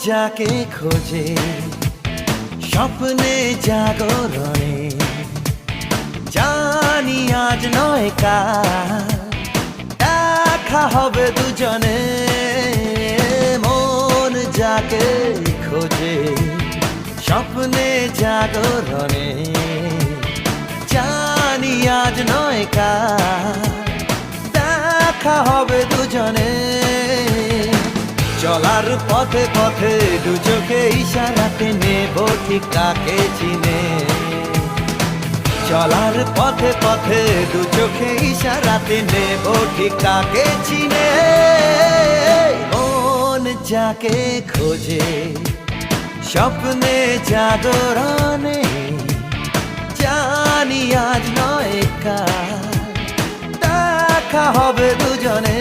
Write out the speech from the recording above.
যাকে খোঁজে স্বপ্নে জাগরণে, জানি আজ নয় কাল দেখা হবে দুজনে। মন যাকে খোঁজে স্বপ্নে জাগরণে, জানি আজ নয় কাল দেখা হবে দুজনে। চলার পথে পথে দু চোখে ইশারাতে নেব ঠিক কাকে চিনে। চলার পথে পথে দু চোখে ইশারাতে নেব ঠিক কাকে চিনে। মন যাকে খোঁজে স্বপ্নে জাগরণে, জানি আজ নয় কাল দেখা হবে দুজনে।